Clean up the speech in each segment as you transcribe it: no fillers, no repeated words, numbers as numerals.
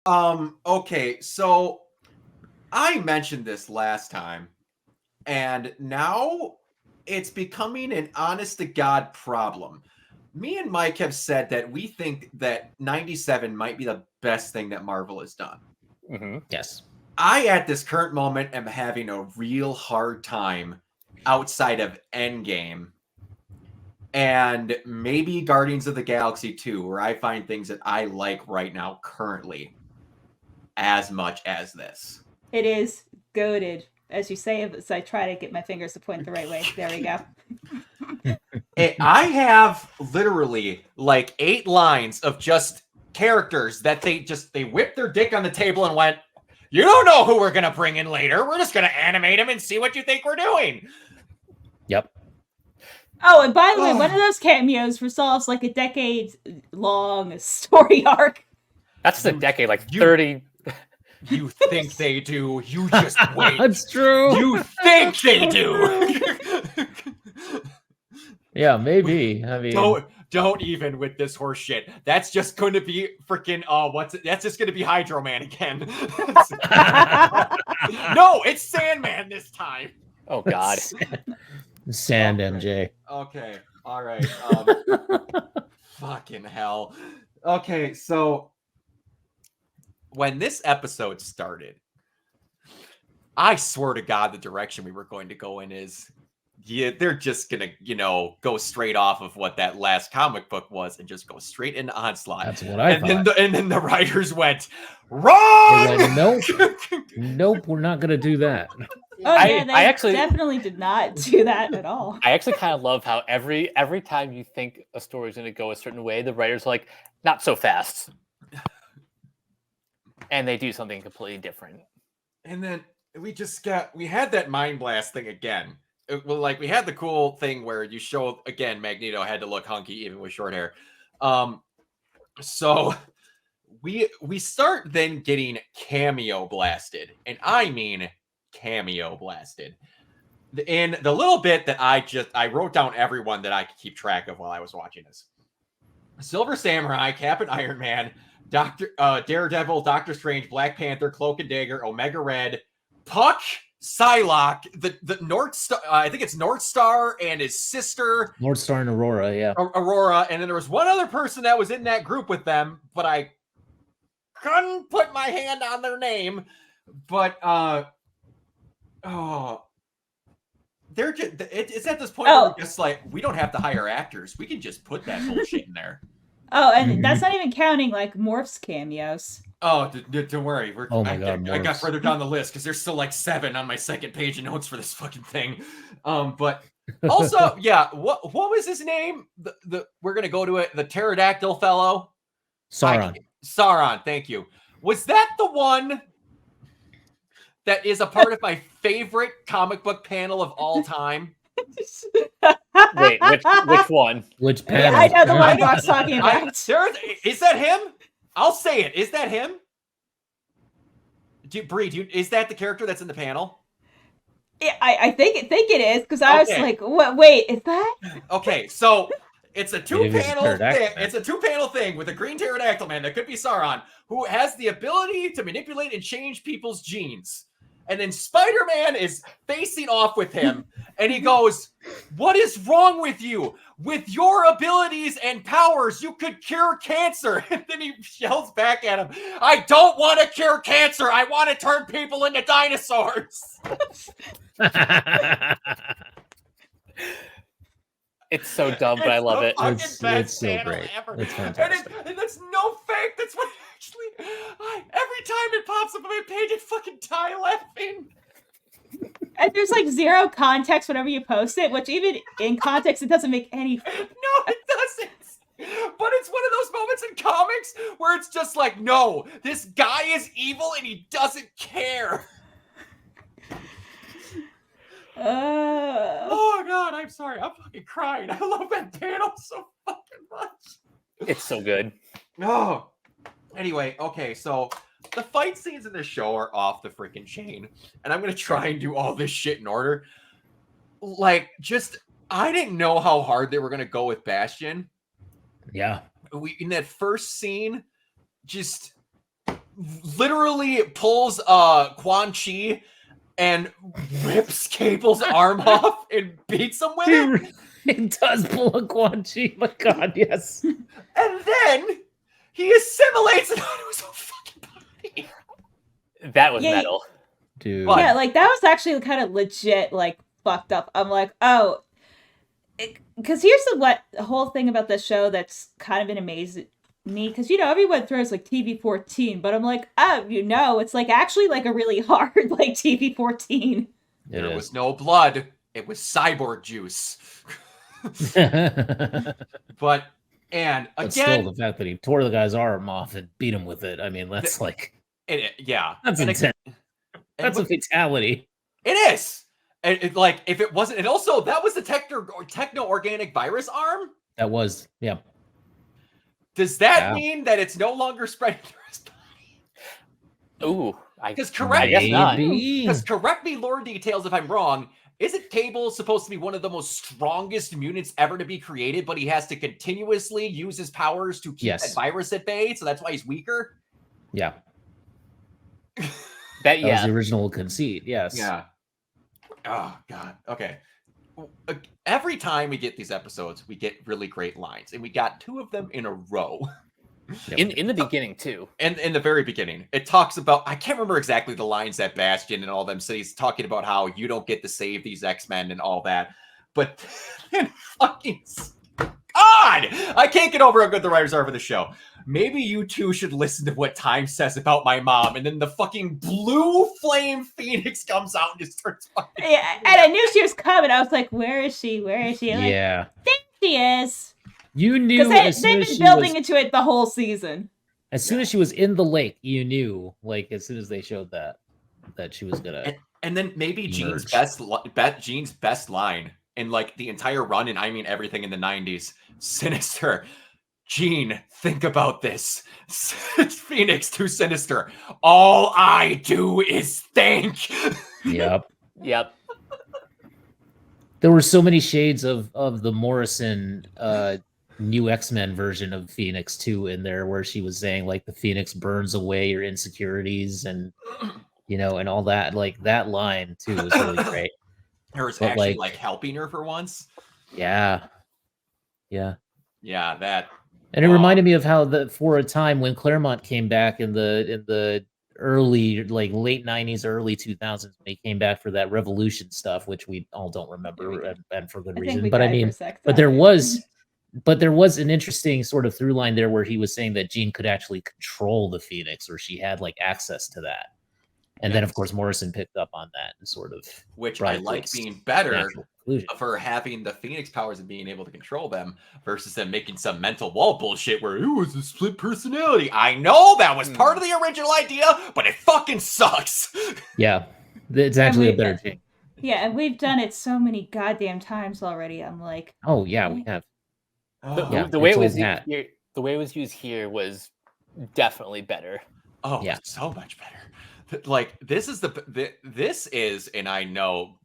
Okay, so I mentioned this last time, and now it's becoming an honest to God problem. Me and Mike have said that we think that 97 might be the best thing that Marvel has done. Mm-hmm. Yes. I, at this current moment, am having a real hard time outside of Endgame and maybe Guardians of the Galaxy 2, where I find things that I like right now currently as much as this. It is goaded, as you say, as I try to get my fingers to point the right way. There we go. I have literally like 8 lines of just characters that they whipped their dick on the table and went, "You don't know who we're gonna bring in later. We're just gonna animate him and see what you think we're doing." Yep. Oh, and by the way, one of those cameos resolves like a decade-long story arc. That's the decade, like 30. You think they do. You just wait. That's true. You think they do. Yeah, maybe. I mean, don't even with this horse shit. That's just going to be freaking that's just going to be Hydro Man again. No, it's Sandman this time. Oh God. Sand MJ. Okay. All right. Fucking hell. Okay, so when this episode started, I swear to God, the direction we were going to go in is, they're just gonna, go straight off of what that last comic book was and just go straight into Onslaught. That's what I thought. And then the writers went, wrong! Like, nope, we're not gonna do that. Oh yeah, they actually definitely did not do that at all. I actually kind of love how every time you think a story is going to go a certain way, the writers are like, not so fast. And they do something completely different. And then we had that mind blast thing again. We had the cool thing where you show again Magneto had to look hunky even with short hair. So we start then getting cameo blasted, and I mean cameo blasted. In the little bit that I wrote down everyone that I could keep track of while I was watching this: Silver Samurai, Cap and Iron Man, Daredevil, Doctor Strange, Black Panther, Cloak and Dagger, Omega Red, Puck, Psylocke, the North Star. I think it's North Star and his sister, North Star and Aurora. Yeah, Aurora, and then there was one other person that was in that group with them, but I couldn't put my hand on their name. But they're just, it's at this point where we're just like, we don't have to hire actors. We can just put that bullshit in there. Oh, and that's not even counting like Morph's cameos. Oh, don't worry. I got further down the list because there's still like 7 on my second page of notes for this fucking thing. But also, yeah, what was his name? We're gonna go to it. The pterodactyl fellow, Sauron. Thank you. Was that the one that is a part of my favorite comic book panel of all time? Wait, which one? Which panel? I know the one Brock's talking about. Is that him? I'll say it. Is that him? Is that the character that's in the panel? Yeah, I think it is, because I was like, what? Wait, is that? Okay, so it's a 2-panel thing. It's a 2-panel thing with a green pterodactyl man that could be Sauron, who has the ability to manipulate and change people's genes. And then Spider-Man is facing off with him, and he goes, "What is wrong with you? With your abilities and powers, you could cure cancer." And then he yells back at him, "I don't want to cure cancer. I want to turn people into dinosaurs." It's so dumb, but I love it. It's so great. It's fantastic. And that's no fake. That's what actually. Every time it pops up on my page, I fucking die laughing. And there's like zero context whenever you post it, which even in context, it doesn't make any. No, it doesn't. But it's one of those moments in comics where it's just like, no, this guy is evil and he doesn't care. Oh God, I'm sorry. I'm fucking crying. I love that panel so fucking much. It's so good. Oh. Anyway, okay, so the fight scenes in this show are off the freaking chain, and I'm gonna try and do all this shit in order. Like, I didn't know how hard they were gonna go with Bastion. Yeah. In that first scene, literally pulls Quan Chi and rips Cable's arm off and beats him with it. It does pull a Quan Chi. My God, yes. And then he assimilates it onto his own fucking body. That was metal. Dude. Yeah, like that was actually kind of legit, like fucked up. I'm like, oh, because here's the whole thing about this show that's kind of been amazing me, because everyone throws like TV-14, but I'm like, oh, it's like actually like a really hard like TV-14. There was no blood. It was cyborg juice. But again, still, the fact that he tore the guy's arm off and beat him with it, I mean, that's that's intense. That's a fatality. It is. Like, if it wasn't, and also that was the techno-organic virus arm. That was, yeah. Does that mean that it's no longer spreading through his body? Ooh, because correct me, lore details if I'm wrong. Isn't Cable supposed to be one of the most strongest mutants ever to be created, but he has to continuously use his powers to keep that virus at bay, so that's why he's weaker? Yeah. That was the original conceit, yes. Yeah. Oh, God. Okay. Every time we get these episodes, we get really great lines, and we got 2 of them in a row. In the beginning, too. And in the very beginning, it talks about, I can't remember exactly the lines that Bastion and all them say. He's talking about how you don't get to save these X-Men and all that. But then fucking God, I can't get over how good the writers are for the show. Maybe you two should listen to what Time says about my mom. And then the fucking blue flame Phoenix comes out and just starts fucking. Yeah, and I knew she was coming. I was like, where is she? Where is she? I'm yeah. Like, there she is. You knew because they've been building into it the whole season. As soon as she was in the lake, you knew, like, as soon as they showed that she was gonna. And then maybe Jean's best line in like the entire run, and I mean everything in the 90s. Sinister, Jean, think about this. Phoenix to Sinister. All I do is think. Yep. Yep. There were so many shades of the Morrison new X-Men version of Phoenix too in there, where she was saying like the Phoenix burns away your insecurities and and all that. Like that line too was really great. Her was actually like helping her for once. Yeah. That. And it reminded me of how for a time when Claremont came back in the early, like late 90s, early 2000s, when he came back for that Revolution stuff, which we all don't remember and for good reason. But I mean, but there was an interesting sort of through line there where he was saying that Jean could actually control the Phoenix, or she had like access to that. And then of course Morrison picked up on that and sort of, which I like being better of her having the Phoenix powers and being able to control them versus them making some mental wall bullshit where it was a split personality. I know that was part of the original idea, but it fucking sucks. Yeah, it's actually a better thing. Yeah, and we've done it so many goddamn times already. I'm like, oh yeah, we have. The way it was here, the way it was used here was definitely better. Oh yeah, so much better. Like this is, and I know,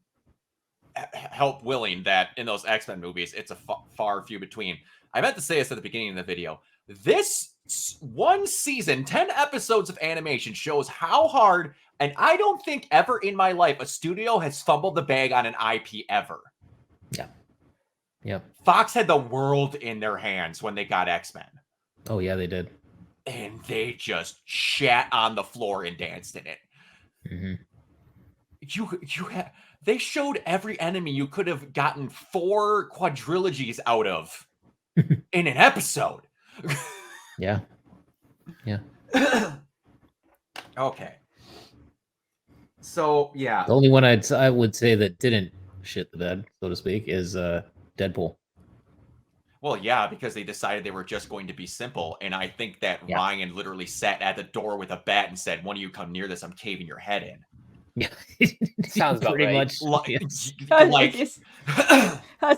help willing that in those X-Men movies, it's a far few between. I meant to say this at the beginning of the video. This one season, 10 episodes of animation shows how hard, and I don't think ever in my life a studio has fumbled the bag on an IP ever. Yeah. Yep. Fox had the world in their hands when they got X-Men. Oh yeah, they did. And they just shat on the floor and danced in it. Mm-hmm. They showed every enemy you could have gotten 4 quadrilogies out of in an episode. Yeah. Okay. So yeah, the only one I would say that didn't shit the bed, so to speak, is Deadpool. Well, yeah, because they decided they were just going to be simple, and I think that Ryan literally sat at the door with a bat and said, "When you come near this, I'm caving your head in." Yeah, sounds about pretty right. much.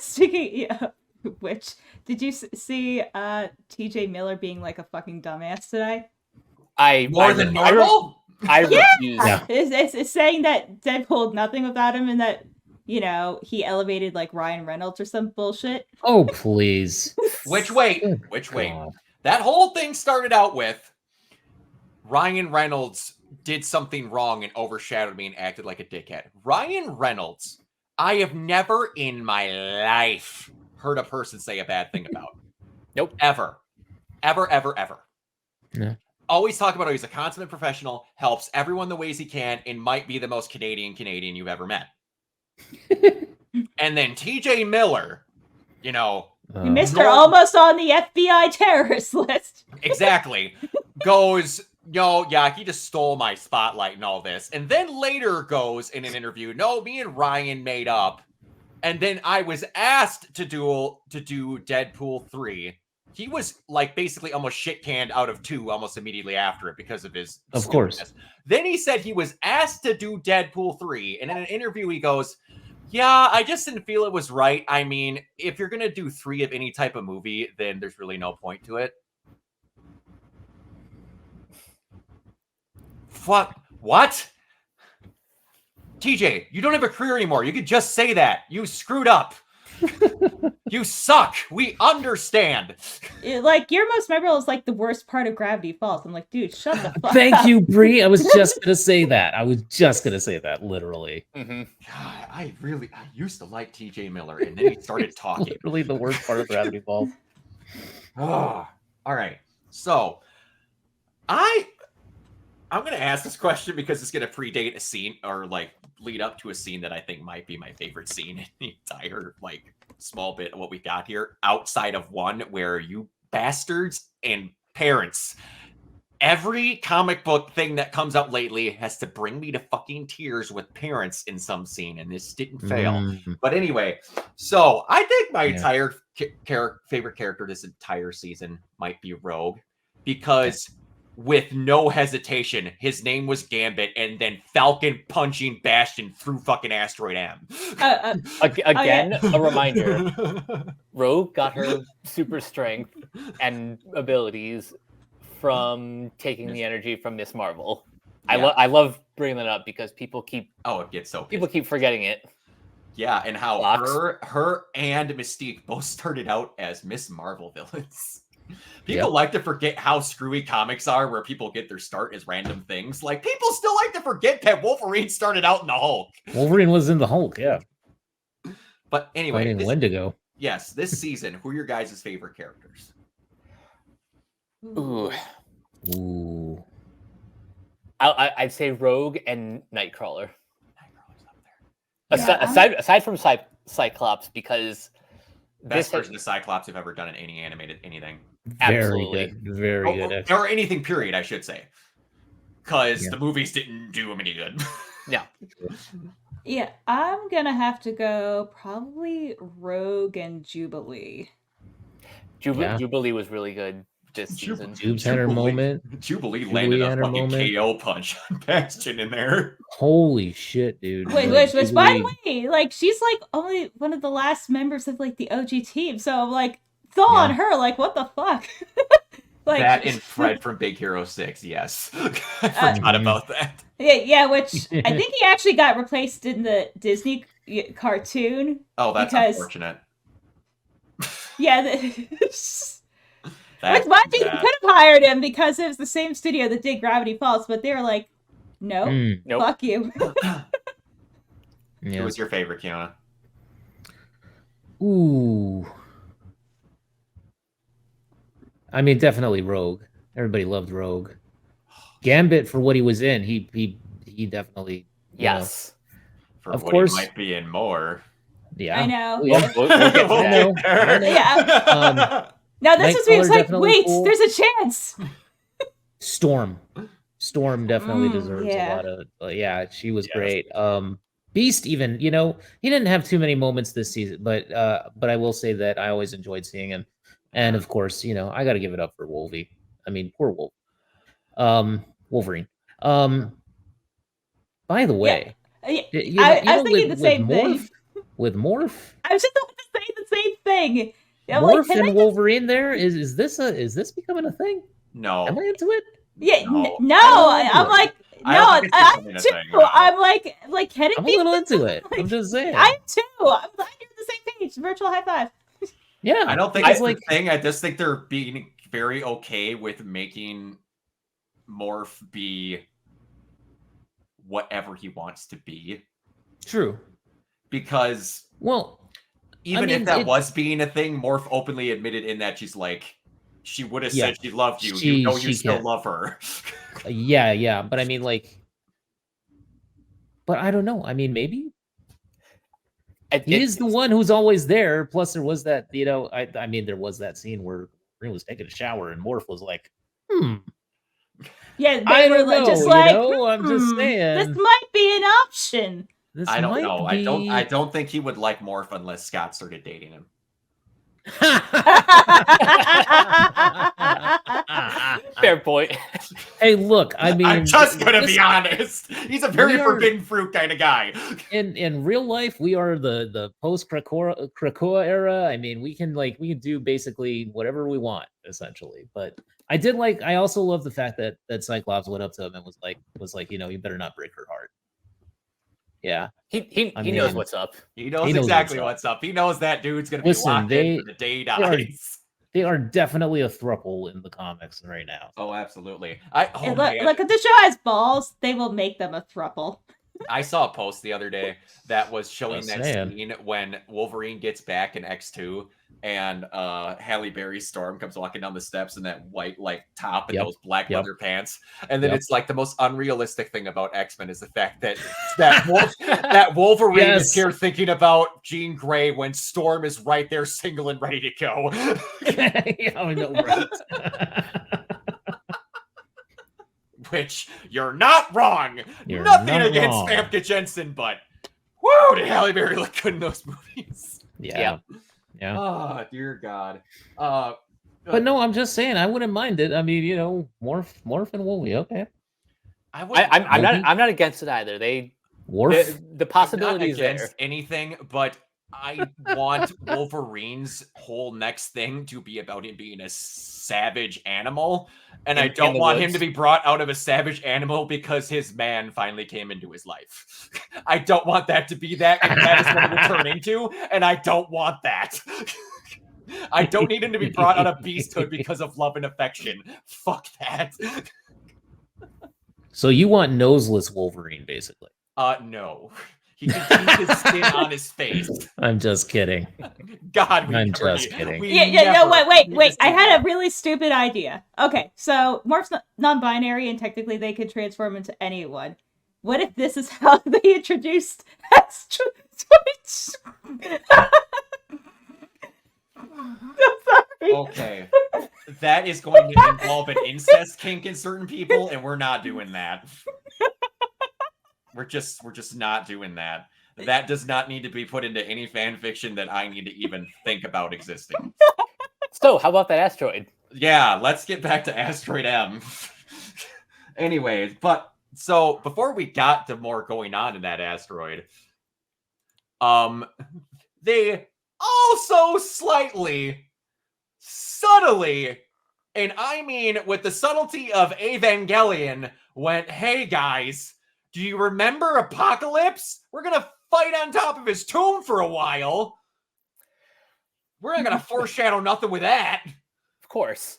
Speaking of which, did you see TJ Miller being like a fucking dumbass today? More than normal? I refuse. Yeah. It's saying that Deadpool nothing without him, and that he elevated like Ryan Reynolds or some bullshit. Oh please. Which wait. That whole thing started out with Ryan Reynolds did something wrong and overshadowed me and acted like a dickhead. Ryan Reynolds, I have never in my life heard a person say a bad thing about. Nope. Ever. Ever. Yeah. Always talk about how he's a consummate professional, helps everyone the ways he can, and might be the most Canadian you've ever met. And then TJ Miller, Mr. Almost on the FBI terrorist list. Exactly. Goes, yeah, he just stole my spotlight and all this. And then later goes in an interview, no, me and Ryan made up. And then I was asked to do Deadpool 3. He was like basically almost shit canned out of 2 almost immediately after it because of his Of course. stupidness. Then he said he was asked to do Deadpool 3. And in an interview, he goes, yeah, I just didn't feel it was right. I mean, if you're going to do 3 of any type of movie, then there's really no point to it. What? TJ, you don't have a career anymore. You could just say that. You screwed up. You suck. We understand. Like, your most memorable is like the worst part of Gravity Falls. I'm like, dude, shut the fuck up. Thank you, Bree. I was just gonna say that. Literally. Mm-hmm. God, I used to like TJ Miller, and then he started talking. Literally the worst part of Gravity Falls. Oh, all right. So, I'm going to ask this question because it's going to predate a scene or like lead up to a scene that I think might be my favorite scene in the entire like small bit of what we got here, outside of one where you bastards and parents, every comic book thing that comes out lately has to bring me to fucking tears with parents in some scene, and this didn't fail. But anyway, so I think my entire favorite character this entire season might be Rogue, because with no hesitation, his name was Gambit, and then Falcon punching Bastion through fucking Asteroid M. Again, a reminder. Rogue got her super strength and abilities from taking the energy from Miss Marvel. Yeah. I love bringing that up because people keep it gets so people keep forgetting it. Yeah, and how Locks. her and Mystique both started out as Miss Marvel villains. People like to forget how screwy comics are, where people get their start as random things. Like, people still like to forget that Wolverine started out in the Hulk. Wolverine was in the Hulk, yeah. But anyway, Wendigo. Yes, this season, who are your guys' favorite characters? Ooh. I'd say Rogue and Nightcrawler. Nightcrawler's up there. Aside from Cyclops, because best version of Cyclops you've ever done in any animated anything. Absolutely. Very good. Or anything, period, I should say. Because the movies didn't do him any good. Yeah. Yeah, I'm gonna have to go probably Rogue and Jubilee. Jubilee was really good this season. Jube's had her moment. Jubilee landed a fucking KO punch on Bastion in there. Holy shit, dude. Which by the way, like, she's like only one of the last members of like the OG team. So I'm like, it's all on her. Like, what the fuck? Like, that and Fred from Big Hero 6, yes. I forgot about that. Yeah, which I think he actually got replaced in the Disney cartoon. Oh, that's unfortunate. Yeah, which mind you, you could have hired him because it was the same studio that did Gravity Falls, but they were like, nope. Fuck you. Who was your favorite, Kiana? Ooh. I mean, definitely Rogue. Everybody loved Rogue. Gambit, for what he was in, he definitely yes. For of what course, he might be in more. Yeah, I know. Yeah. We'll get to that. Yeah. Now this is where it's like, wait, cool. There's a chance. Storm definitely deserves a lot of. She was great. Beast, even, he didn't have too many moments this season, but I will say that I always enjoyed seeing him. And of course, I got to give it up for Wolvie. I mean, poor Wolverine. By the way, I was thinking the same thing. With Morph, I was just about to say the same thing. Morph and Wolverine. There is this becoming a thing? No, am I into it? Yeah, no. I'm like, no, I'm too. I'm like, can it I'm be? I'm a little into it. I'm just saying. I'm too. I'm glad you're on the same page. Virtual high five. Yeah, I don't think it's like thing. I just think they're being very okay with making Morph be whatever he wants to be. True. Because Well, even I mean, if that was being a thing, Morph openly admitted in that she's like, she would have said she loved you. You know you still love her. Yeah. But I mean, like, but I don't know. I mean, maybe he is the one who's always there. Plus, there was that, I mean, there was that scene where Green was taking a shower and Morph was like, Yeah, I they were don't know, just like, I'm just saying. this might be an option. I don't know. I don't think he would like Morph unless Scott started dating him. Fair point. Hey, look, I mean, I'm just gonna be honest. He's a very forbidden fruit kind of guy. In real life, we are the post Krakoa era. I mean, we can do basically whatever we want, essentially. But I also love the fact that Cyclops went up to him and was like, you better not break her heart. Yeah. He knows what's up. He knows exactly what's up. He knows that dude's gonna be locked in for the day he dies. They are definitely a throuple in the comics right now. Oh, absolutely. Look, if the show has balls, they will make them a throuple. I saw a post the other day that was showing that scene when Wolverine gets back in X2 and Halle Berry's Storm comes walking down the steps in that white top and those black leather pants. And then it's like the most unrealistic thing about X-Men is the fact that Wolverine is here thinking about Jean Grey when Storm is right there single and ready to go. I know, right? Which you're not wrong. Nothing against Famke Jensen, but whoa, did Halle Berry look good in those movies? Yeah. Oh, dear God. But no, I'm just saying I wouldn't mind it. I mean, Morph and Wooly, okay. I'm not against it either. The possibilities there. Against anything, but I want Wolverine's whole next thing to be about him being a savage animal, and I don't want him to be brought out of a savage animal because his man finally came into his life. I don't want that to be that, and that is what it will turn into, and I don't want that. I don't need him to be brought out of beasthood because of love and affection. Fuck that. So you want noseless Wolverine, basically? No. He can keep his skin on his face. I'm just kidding. God, I'm just kidding. Wait. I had a really stupid idea. Okay, so Morph's non-binary, and technically they could transform into anyone. What if this is how they introduced Astro Switch? I'm sorry. Okay. That is going to involve an incest kink in certain people, and we're not doing that. We're just not doing that. That does not need to be put into any fan fiction that I need to even think about existing. So, how about that asteroid? Yeah, let's get back to Asteroid M. Anyways, but so before we got to more going on in that asteroid, they also subtly, and I mean with the subtlety of Evangelion, went, hey guys, do you remember Apocalypse? We're going to fight on top of his tomb for a while. We're not going to foreshadow nothing with that. Of course.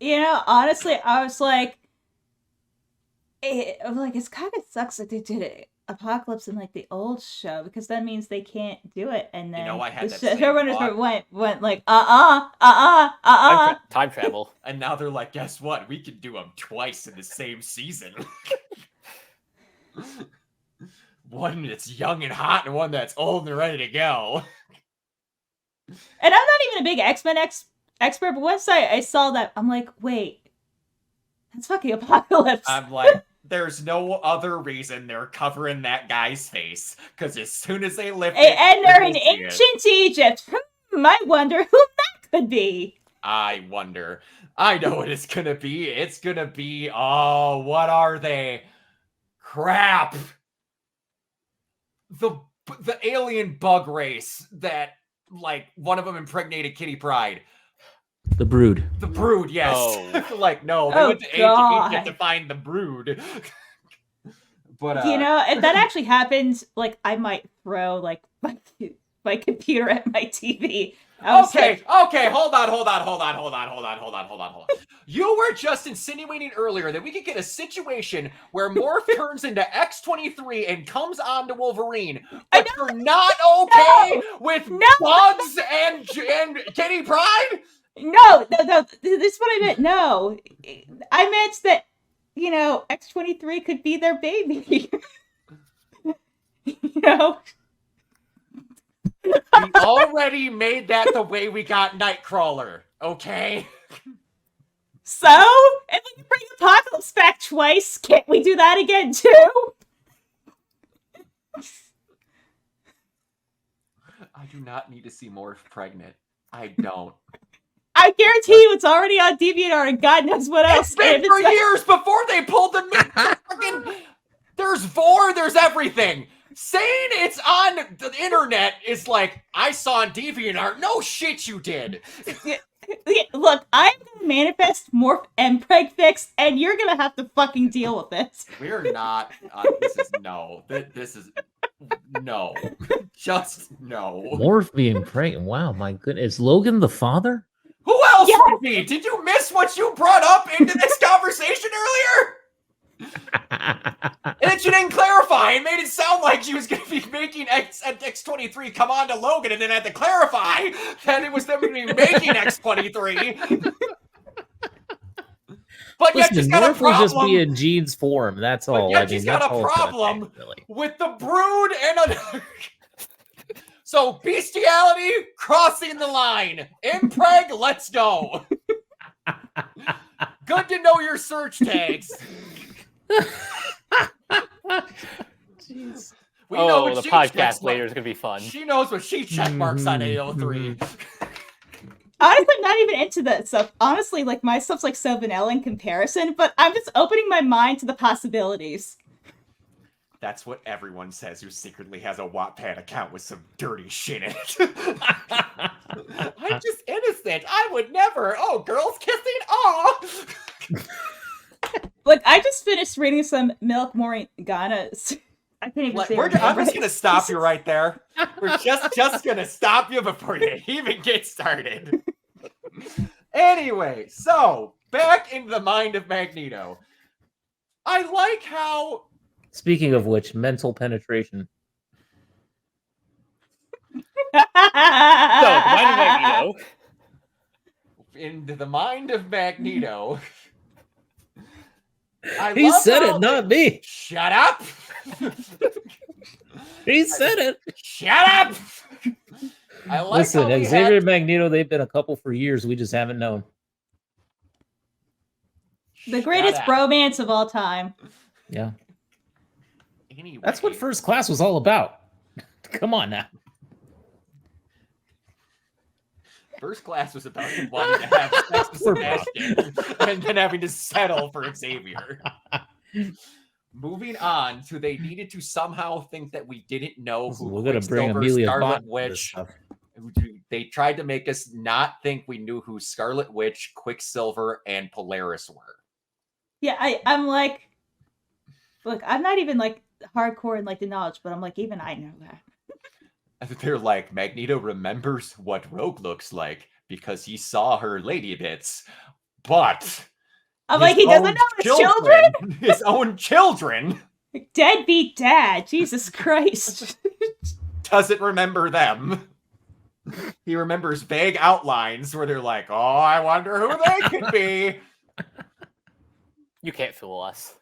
Honestly, I was like, it kind of sucks that they did it. Apocalypse in the old show, because that means they can't do it, and then I had that showrunners went like time travel, and now they're like, guess what? We can do them twice in the same season. One that's young and hot, and one that's old and ready to go. And I'm not even a big X-Men expert, but once I saw that, I'm like, wait, that's fucking Apocalypse. I'm like, there's no other reason they're covering that guy's face, because as soon as they lift it... And they're in ancient Egypt. I wonder who that could be. I wonder. I know what it's gonna be. It's gonna be... Oh, what are they? Crap! The alien bug race that, one of them impregnated Kitty Pryde. The Brood. The Brood, yes. Oh. No, they went to ancient Egypt to find the Brood. But if that actually happens, I might throw my computer at my TV. Okay, hold on. You were just insinuating earlier that we could get a situation where Morph turns into X-23 and comes on to Wolverine, but you're not okay with Bugs and Kitty Pryde? No. This is what I meant. No, I meant that X-23 could be their baby. We already made that the way we got Nightcrawler, okay? So, if we can bring Apocalypse back twice, can't we do that again too? I do not need to see Morph pregnant. I don't. I guarantee you it's already on DeviantArt and God knows what else. It's been for years before they pulled the fucking... There's Vor, there's everything. Saying it's on the internet is like, I saw on DeviantArt. No shit you did. Look, I'm gonna manifest Morph and Preg Fix, and you're gonna have to fucking deal with this. We're not. This is no. This is no. Just no. Morph being pregnant. Wow, my goodness. Is Logan the father? Who else would be? Did you miss what you brought up into this conversation earlier? And then she didn't clarify and made it sound like she was going to be making X-23 come on to Logan and then had to clarify that it was them going to be making X-23. But yet she's got a problem. Will just be in Jean's form. That's all. But yet she's got a problem with the Brood and So bestiality crossing the line. Impreg, let's go. Good to know your search tags. Jeez. The podcast later is gonna be fun. She knows what she check marks on AO3. Honestly, I'm not even into that stuff. Honestly, like my stuff's like so vanilla in comparison, but I'm just opening my mind to the possibilities. That's what everyone says who secretly has a Wattpad account with some dirty shit in it. I'm just innocent. I would never. Oh, girls kissing? Oh. Look, I just finished reading some Milk Morgana. I can't even say I'm just going to stop you right there. We're just going to stop you before you even get started. Anyway, so back into the mind of Magneto. I like how... Speaking of which, mental penetration. So, mind of Magneto. Into the mind of Magneto... He said it, not me. Shut up. He said it. Shut up. I like Listen, Xavier and Magneto, they've been a couple for years. We just haven't known. The greatest bromance of all time. Yeah. Anyway. That's what First Class was all about. Come on now. First Class was about him wanting to have sex with Sebastian and then having to settle for Xavier. Moving on to they needed to somehow think that we didn't know who we're gonna bring Amelia Scarlet Witch. They tried to make us not think we knew who Scarlet Witch, Quicksilver, and Polaris were. Yeah, I'm like, look, I'm not even like hardcore in like the knowledge, but I'm like, even I know that. They're like, Magneto remembers what Rogue looks like because he saw her lady bits, but I'm like, he doesn't know his children? His own children. Deadbeat dad, Jesus Christ. Doesn't remember them. He remembers vague outlines where they're like, oh, I wonder who they could be. You can't fool us.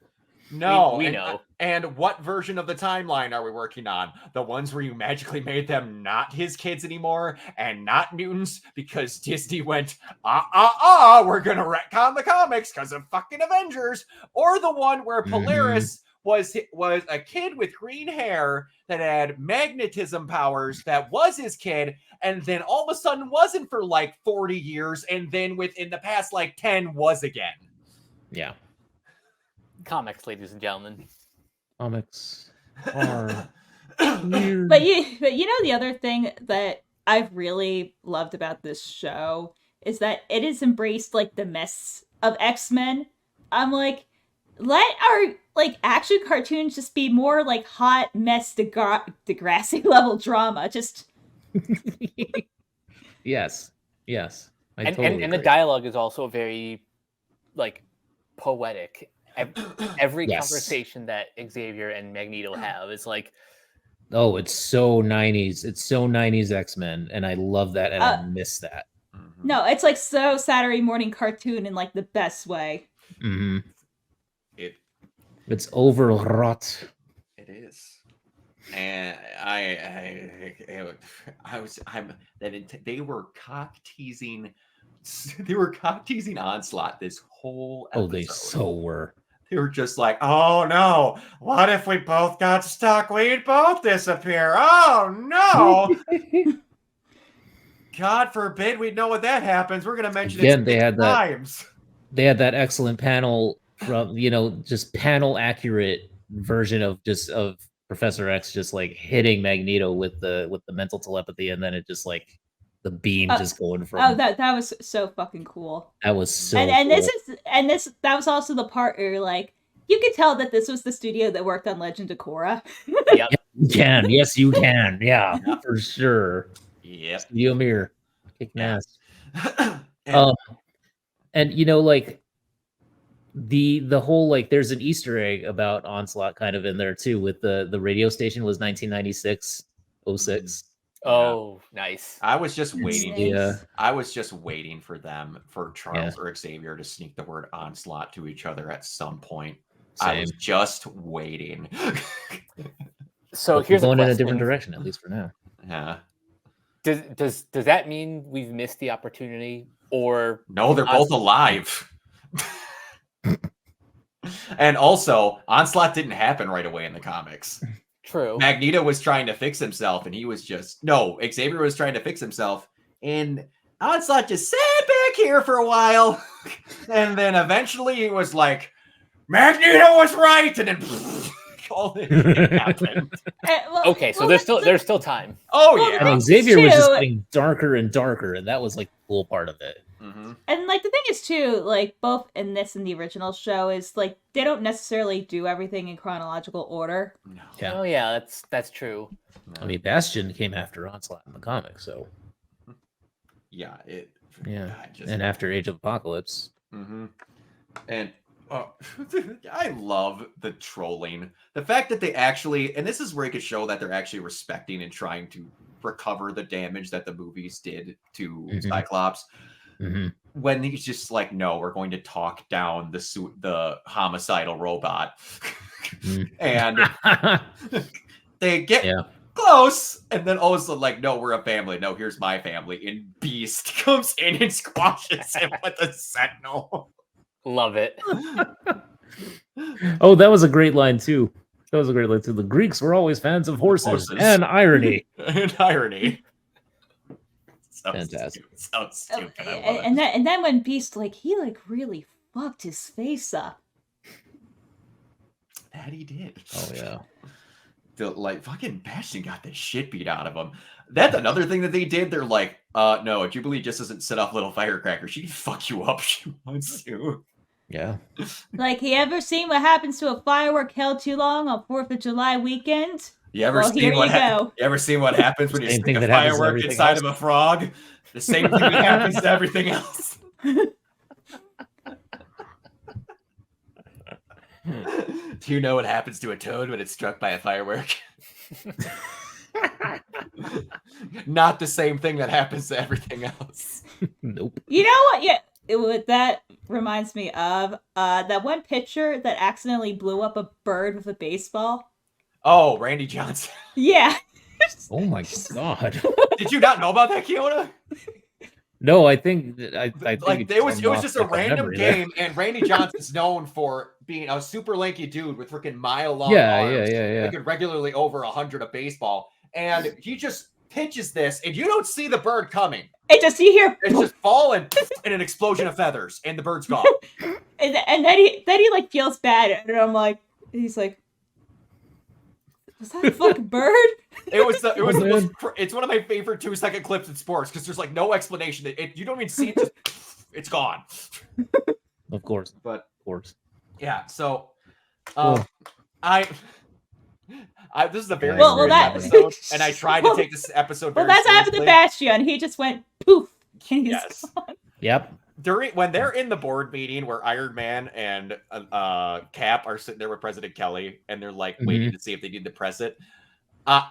No, we know. And what version of the timeline are we working on? The ones where you magically made them not his kids anymore and not mutants because Disney went, we're going to retcon the comics because of fucking Avengers. Or the one where Polaris was a kid with green hair that had magnetism powers that was his kid and then all of a sudden wasn't for like 40 years and then within the past like 10 was again. Yeah. Comics, ladies and gentlemen. Comics are weird. But you know the other thing that I've really loved about this show is that it has embraced like the mess of X-Men. I'm like, let our like action cartoons just be more like hot mess Degrassi level drama. Just Yes. Yes. I And totally and the agree. dialogue is also very like poetic. Every Yes. conversation that Xavier and Magneto have is like, Oh, it's so 90s. It's so 90s X-Men, and I love that, and I miss that. No, it's like so Saturday morning cartoon in like the best way. Hmm. It It's overwrought. it is. And they were cock teasing. They were cock teasing Onslaught this whole episode. Oh, they so were. They were just like, "Oh no! What if we both got stuck? We'd both disappear. Oh no! God forbid we know what that happens. We're gonna mention Again, it they 6 had that- times." They had that excellent panel from, just panel accurate version of Professor X just like hitting Magneto with the mental telepathy, and then it just like the beam just going from. Oh, that was so fucking cool. That was so. And cool. that was also the part where like you could tell that this was the studio that worked on Legend of Korra. yep. You can. Yes, you can. Yeah, for sure. Yep. Studio Mirror, kicking ass. And- And like the whole like there's an Easter egg about Onslaught kind of in there too, with the radio station was 1996, 06. Oh, nice. I was just waiting. Yeah. I was just waiting for Charles or Xavier to sneak the word Onslaught to each other at some point. I was just waiting. So But here's going in a question. different direction, at least for now. Yeah. Does that mean we've missed the opportunity, or No, they're both alive. And also, Onslaught didn't happen right away in the comics. True? Magneto was trying to fix himself, and he was Xavier was trying to fix himself, and Onslaught just sat back here for a while, and then eventually he was like, "Magneto was right," and then all it happened. Okay, so there's still time. Oh yeah, And Xavier was just getting darker and darker, and that was like the cool part of it. Mm-hmm. And like the thing is too, like both in this and the original show is like they don't necessarily do everything in chronological order. No. Yeah. Oh yeah, that's true. No. I mean, Bastion came after Onslaught in the comics, so Yeah, and after Age of Apocalypse. Mm-hmm. And I love the trolling. The fact that they actually, and this is where it could show that they're actually respecting and trying to recover the damage that the movies did to Cyclops. Mm-hmm. When he's just like, "No, we're going to talk down the homicidal robot," and they get close, and then all of a sudden, like, "No, we're a family. No, here's my family." And Beast comes in and squashes him with a Sentinel. Love it. Oh, that was a great line too. The Greeks were always fans of horses. And irony. And irony. Fantastic. So stupid. And then when Beast he really fucked his face up. That he did. Oh yeah. Fucking Bastion got the shit beat out of him. That's another thing that they did. They're like, no, Jubilee just doesn't set off little firecrackers. She can fuck you up if she wants to. Yeah. Like, you ever seen what happens to a firework held too long on 4th of July weekend? You ever seen what happens when you stick a firework inside of a frog? The same thing that happens to everything else. Do you know what happens to a toad when it's struck by a firework? Not the same thing that happens to everything else. Nope. You know what? Yeah, what that reminds me of that one pitcher that accidentally blew up a bird with a baseball. Oh, Randy Johnson. Yeah. Oh my god. Did you not know about that, Kiona? No, I think I think it was just a random game, and Randy Johnson's known for being a super lanky dude with freaking mile-long arms. Yeah. That could regularly over 100 a baseball, and he just pitches this, and you don't see the bird coming. You hear it's just falling in an explosion of feathers, and the bird's gone. and then he like feels bad, and I'm like, he's like, was that a fucking bird? It's one of my favorite 2-second clips in sports because there's like no explanation. You don't even see it. It's gone. Of course. Yeah. So, this is a very that episode, and I tried to take this episode. Well, that's what happened to Bastion. He just went poof, and he's Yes. gone. Yep. When they're in the board meeting where Iron Man and Cap are sitting there with President Kelly, and they're like waiting to see if they need to press it. I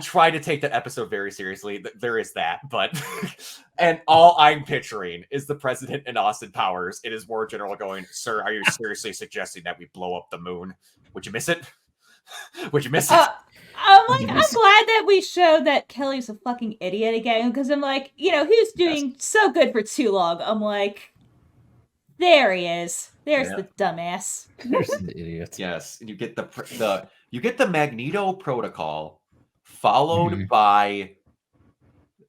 try to take that episode very seriously. There is that, but and all I'm picturing is the president and Austin Powers in his war general going, "Sir, are you seriously suggesting that we blow up the moon? Would you miss it? Would you miss it?" I'm glad that we showed that Kelly's a fucking idiot again, because I'm like, he was doing so good for too long. I'm like, there he is. There's the dumbass. There's an idiot. Yes, you get the Magneto protocol, followed by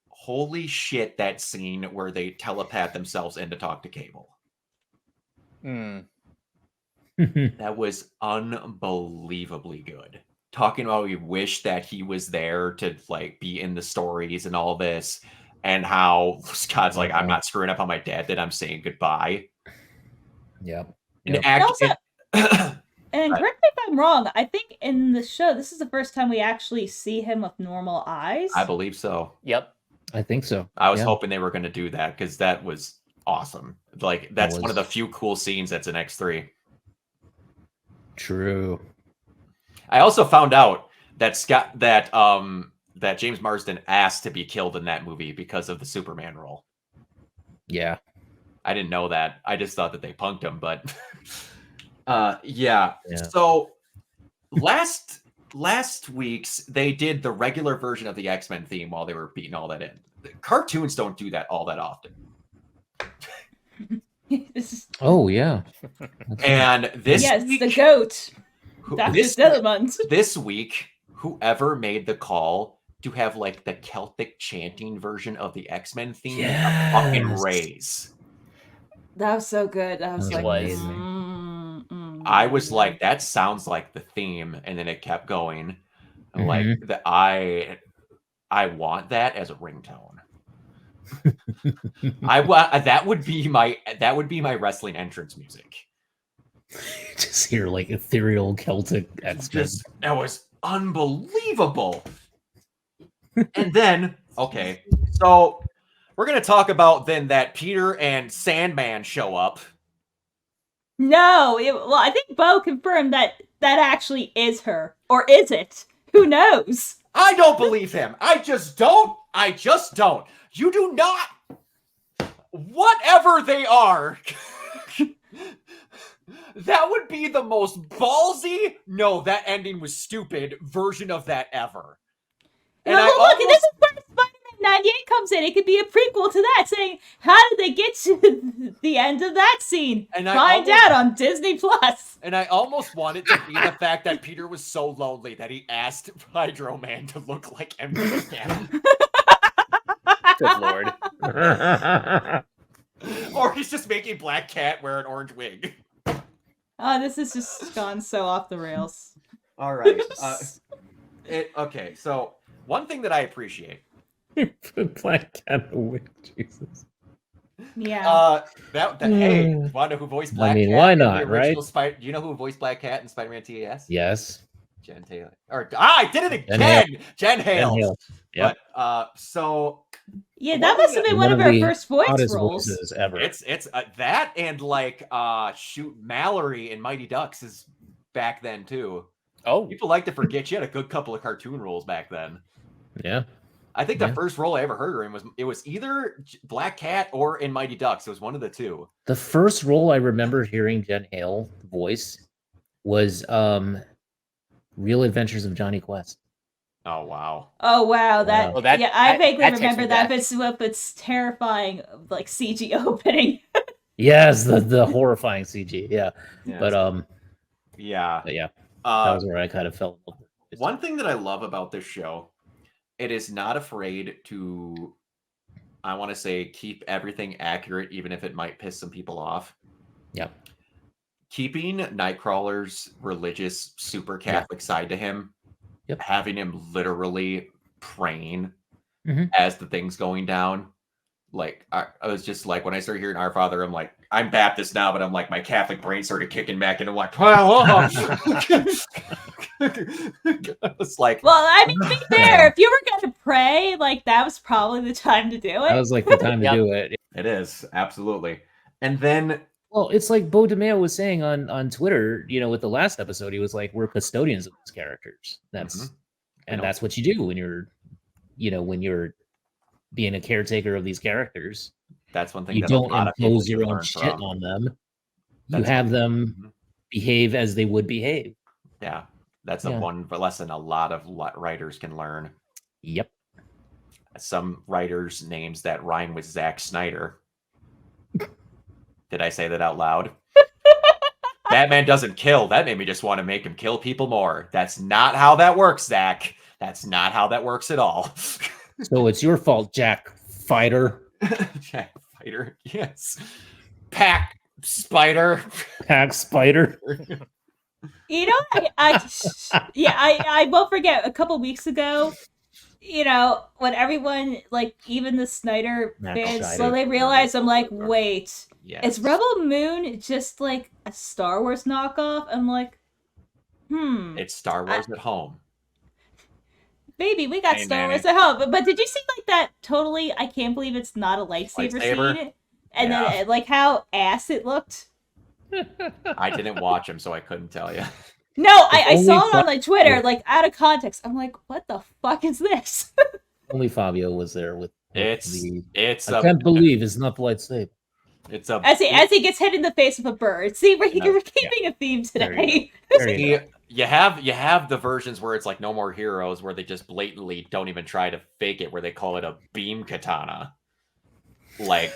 holy shit, that scene where they telepath themselves in to talk to Cable. That was unbelievably good. Talking about we wish that he was there to be in the stories and all this, and how Scott's like, I'm not screwing up how my dad did. I'm saying goodbye. Yep. And And correct me if I'm wrong, I think in the show, this is the first time we actually see him with normal eyes. I believe so. Yep. I think so. I was hoping they were going to do that, because that was awesome. That's one of the few cool scenes that's in X3. True. I also found out that that James Marsden asked to be killed in that movie because of the Superman role. Yeah. I didn't know that. I just thought that they punked him, but yeah. So last week's they did the regular version of the X-Men theme while they were beating all that in. The cartoons don't do that all that often. Oh yeah. And this week, the goat. This week, whoever made the call to have the Celtic chanting version of the X-Men theme, fucking raise. That was so good. I was I was like, that sounds like the theme, and then it kept going. I want that as a ringtone. That would be my wrestling entrance music. Just hear ethereal Celtic X-Men. That was unbelievable. And then, okay, so we're gonna talk about then that Peter and Sandman show up. No, I think Bo confirmed that actually is her, or is it? Who knows? I don't believe him. I just don't. You do not. Whatever they are. That would be the most ballsy, no, that ending was stupid version of that ever. And look, this is where Spider-Man 98 comes in. It could be a prequel to that, saying, how did they get to the end of that scene? And Find out on Disney+. And I almost want it to be the fact that Peter was so lonely that he asked Hydro Man to look like MJ Cannon. Good lord. Or he's just making Black Cat wear an orange wig. Oh, this has just gone so off the rails. All right. Okay, so one thing that I appreciate. Black Cat wig, Jesus. Yeah. Hey, want to know who voiced Black Cat? Why not, right? Do you know who voiced Black Cat in Spider-Man TAS? Yes. Jen Taylor. I did it again! Jen Hale. Yep. But, so... Yeah, that must have been one of her first voice roles. Ever. It's that and Mallory in Mighty Ducks is back then too. Oh, people like to forget she had a good couple of cartoon roles back then. Yeah, I think the first role I ever heard her in was either Black Cat or in Mighty Ducks. It was one of the two. The first role I remember hearing Jen Hale voice was Real Adventures of Johnny Quest. Oh wow! Oh wow! I vaguely remember that. Back. But it's terrifying, CG opening. Yes, the horrifying CG. Yeah, yes. But yeah, that was where I kind of fell in love with it. One thing that I love about this show, it is not afraid to, I want to say, keep everything accurate, even if it might piss some people off. Yeah. Keeping Nightcrawler's religious, super Catholic side to him. Yep. Having him literally praying as the thing's going down. I was just when I started hearing Our Father, I'm like, I'm Baptist now, but I'm my Catholic brain started kicking back and I'm like, It's like, Well, I mean, to be fair, if you were going to pray, like, that was probably the time to do That it. was like the time to Yep. do it. it is absolutely. And then Well, it's like Bo DeMeo was saying on Twitter, with the last episode, he was like, "We're custodians of these characters." That's and that's what you do when you're being a caretaker of these characters. that's one thing You that don't a lot of people impose your can own learn shit from. on them. You That's- have them behave as they would behave. Yeah, that's Yeah. one lesson a lot of writers can learn. Yep. Some writers' names that rhyme with Zack Snyder. Did I say that out loud? Batman doesn't kill. That made me just want to make him kill people more. That's not how that works, Zach. That's not how that works at all. So it's your fault, Jack Fighter. Jack Fighter, yes. Pack Spider. Pack Spider. You know, I won't forget a couple weeks ago, when everyone, like, even the Snyder Matt fans, Schneider. slowly realized, I'm like, wait, Yes. is Rebel Moon just like a Star Wars knockoff? I'm like, It's Star Wars at home. baby, we got Hey, Star Manny. Wars at home. But did you see, like, that totally, I can't believe it's not a lightsaber scene? And Yeah. then, like, how ass it looked? I didn't watch him, so I couldn't tell you. No, I only saw it on, Fabio- like, Twitter, like, out of context. I'm like, what the fuck is this? Only Fabio was there with the. It's I a can't believe it's not lightsaber. it's a As he gets hit in the face with a bird. See, we're Yeah. keeping a theme There you today. There you go. you have the versions where it's like No More Heroes, where they just blatantly don't even try to fake it, where they call it a beam katana. Like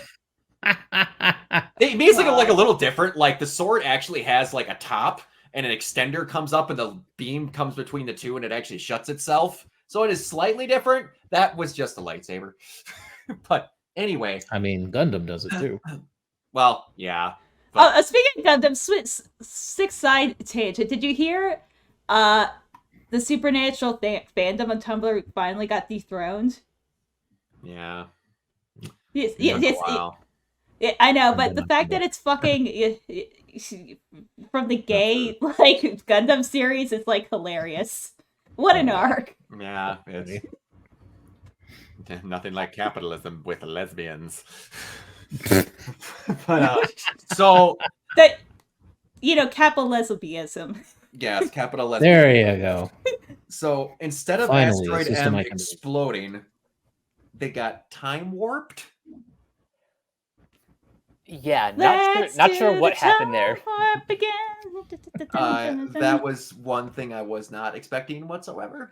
it means like a little different. Like the sword actually has like a top and an extender comes up and the beam comes between the two and it actually shuts itself. So it is slightly different. That was just a lightsaber. But anyway, I mean, Gundam does it too. well, yeah. Speaking of Gundam, six side tangent. Did you hear the Supernatural fandom on Tumblr finally got dethroned? Yeah. Yes, It took a yes, while. I know, but the Gundam, fact yeah. that it's fucking from the gay like Gundam series is like hilarious. What an arc! Yeah, it's nothing like capitalism with lesbians. But so That capital lesbianism. yes, capital lesbian. There you go. So instead of Finally, a Asteroid system M I can believe. exploding, they got time warped. Yeah, Let's not do sure what the happened there. time warp again. That was one thing I was not expecting whatsoever.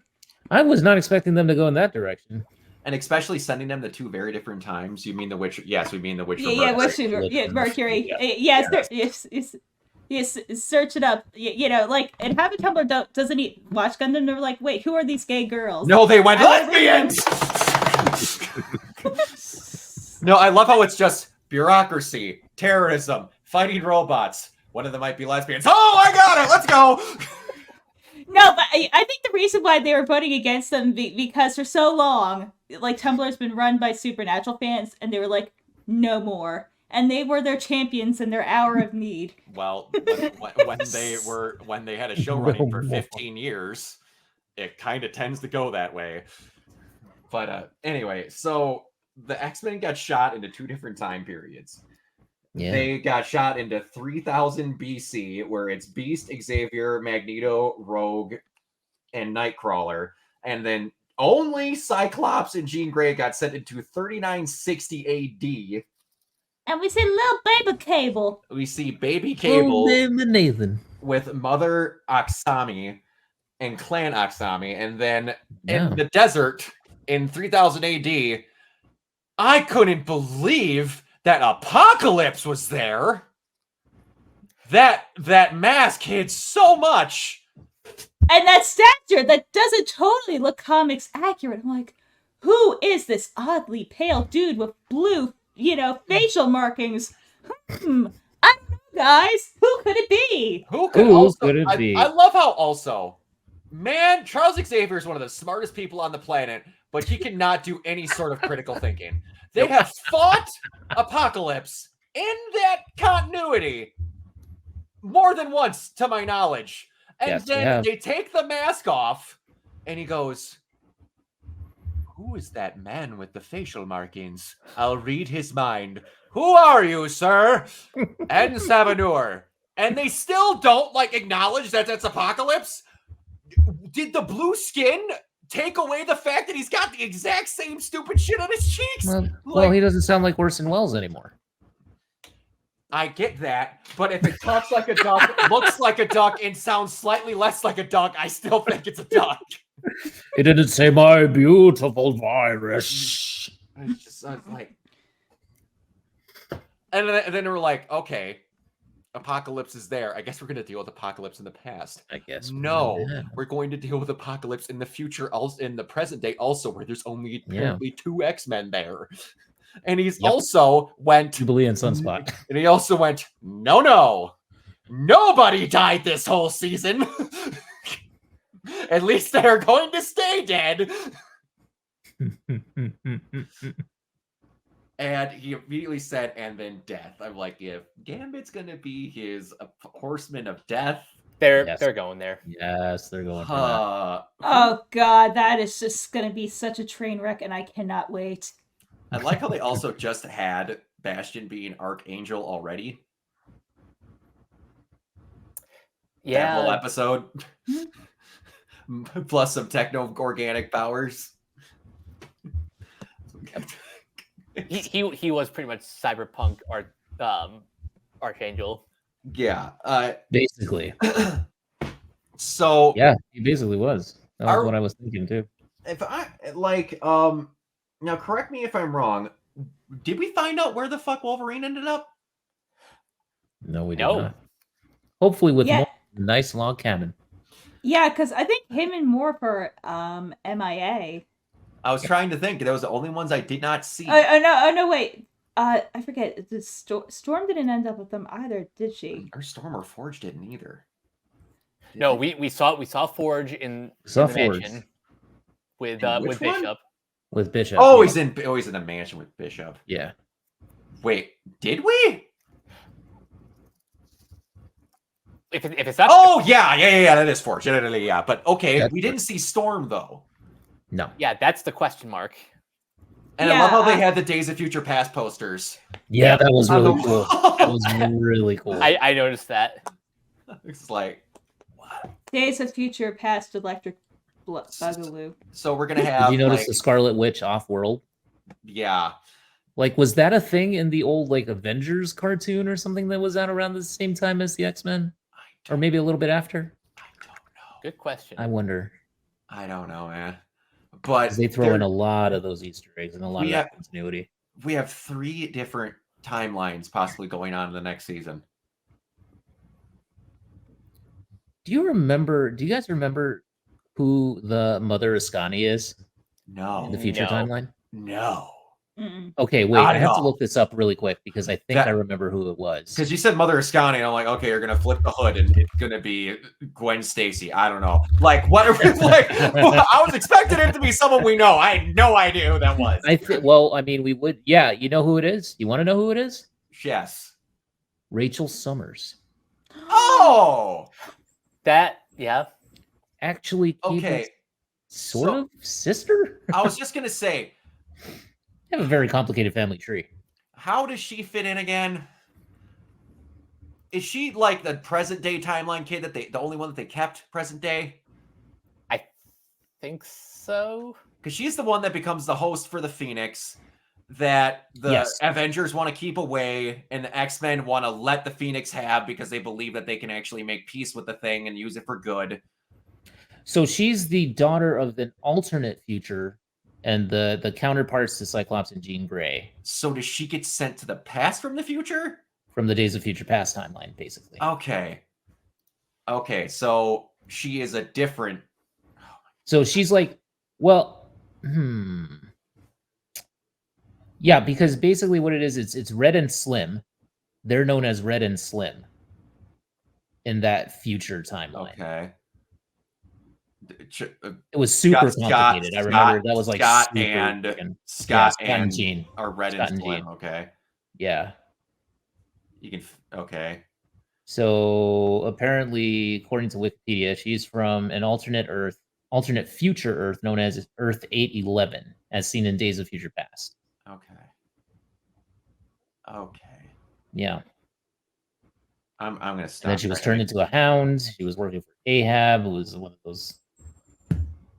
I was not expecting them to go in that direction. And especially sending them to two very different times. You mean the Witcher? Yes, we mean the Witcher. Yeah, Mercury. Mercury. Yeah. Yes, search it up. Like, and half the Tumblr doesn't watch Gundam. They're like, wait, who are these gay girls? No, they went I lesbians. No, I love how it's just bureaucracy, terrorism, fighting robots. One of them might be lesbians. Oh, I got it. Let's go. No, but I think the reason why they were voting against them because for so long, like, Tumblr's been run by Supernatural fans, and they were like, no more. And they were their champions in their hour of need. Well, when they had a show running for 15 years, it kind of tends to go that way. But anyway, so the X-Men got shot into two different time periods. Yeah. They got shot into 3000 BC, where it's Beast, Xavier, Magneto, Rogue, and Nightcrawler. And then only Cyclops and Jean Grey got sent into 3960 AD. And we see little baby Cable. We see Baby Cable Nathan. with Mother Aksami and Clan Aksami. And then Yeah. in the desert in 3000 AD, I couldn't believe that Apocalypse was there. That mask hid so much. And that stature that doesn't totally look comics accurate. I'm like, who is this oddly pale dude with blue, facial markings? I don't know, guys. Who could it be? Who could Who also, could it be? I love how also, man, Charles Xavier is one of the smartest people on the planet, but he cannot do any sort of critical thinking. They have fought Apocalypse in that continuity more than once, to my knowledge. And Yes, we then have. they take the mask off, and he goes, "Who is that man with the facial markings? I'll read his mind. Who are you, sir?" And Savanur. And they still don't like acknowledge that that's Apocalypse. Did the blue skin take away the fact that he's got the exact same stupid shit on his cheeks? Well, he doesn't sound like Orson Welles anymore. I get that, but if it talks like a duck, looks like a duck, and sounds slightly less like a duck, I still think it's a duck. He didn't say my beautiful virus. It's just I was like, and then they were like, okay, Apocalypse is there. I guess we're gonna deal with Apocalypse in the past. I guess. No, we're going to deal with Apocalypse in the future, also in the present day, also where there's only apparently 2 X-Men there. And he's also went Jubilee and Sunspot. And he also went, no, nobody died this whole season. At least they're going to stay dead. And he immediately said, and then death. I'm like, if Gambit's gonna be his horseman of death, they're going there. Yes, they're going for that. Oh god, that is just gonna be such a train wreck, and I cannot wait. I like how they also just had Bastion being Archangel already. Yeah, that whole episode. Plus some techno-organic powers. he was pretty much cyberpunk Archangel. Yeah. Basically. So yeah, he basically was. That was what I was thinking too. If I now correct me if I'm wrong. Did we find out where the fuck Wolverine ended up? No, we did not. Hopefully with more nice log cabin. Yeah, because I think him and Morph are MIA. I was trying to think. Those were the only ones I did not see. Oh no, wait. I forget. Storm didn't end up with them either, did she? Or Storm or Forge didn't either. No, we saw Forge in the mansion with Bishop. With Bishop. Oh, he's in the mansion with Bishop. Yeah. Wait, did we? If it's that. Oh yeah, that is Forge. Yeah. But okay, we didn't see Storm though. No. Yeah, that's the question mark. And I love how they had the Days of Future Past posters. Yeah, that was really cool. That was really cool. I noticed that. It's like, what? Days of Future Past Electric Boogaloo. So we're gonna have. Did you notice the Scarlet Witch off-world? Yeah. Like, was that a thing in the old Avengers cartoon or something that was out around the same time as the X-Men, or maybe a little bit after? I don't know. Good question. I wonder. I don't know, man. But they throw in a lot of those Easter eggs and a lot of that continuity. We have 3 different timelines possibly going on in the next season. Do you guys remember who the Mother Ascani is? No. In the future timeline? No. Mm-mm. Okay, wait. I have to look this up really quick because I think I remember who it was. Because you said Mother Ascani, and I'm like, okay, you're gonna flip the hood, and it's gonna be Gwen Stacy. I don't know. Like, what? I was expecting it to be someone we know. I had no idea who that was. Well, I mean, we would. Yeah, you know who it is. You want to know who it is? Yes. Rachel Summers. Oh. Actually, okay. Sort of sister. I was just gonna say. They have a very complicated family tree. How does she fit in again? Is she like the present day timeline kid the only one that they kept present day? I think so. Because she's the one that becomes the host for the Phoenix that the Avengers want to keep away, and the X-Men want to let the Phoenix have because they believe that they can actually make peace with the thing and use it for good. So she's the daughter of an alternate future. And the counterparts to Cyclops and Jean Grey. So does she get sent to the past from the future? From the Days of Future Past timeline, basically. Okay, so she is a different... So she's like, well, yeah, because basically what it is, it's Red and Slim. They're known as Red and Slim in that future timeline. Okay. It was super complicated. I remember that was like Scott and Jean are Red and Slim. Okay. Yeah. You can okay. So apparently, according to Wikipedia, she's from an alternate future Earth known as Earth 811, as seen in Days of Future Past. Okay. Okay. Yeah. I'm gonna stop. And then she was trying turned to into a hound. She was working for Ahab, who was one of those,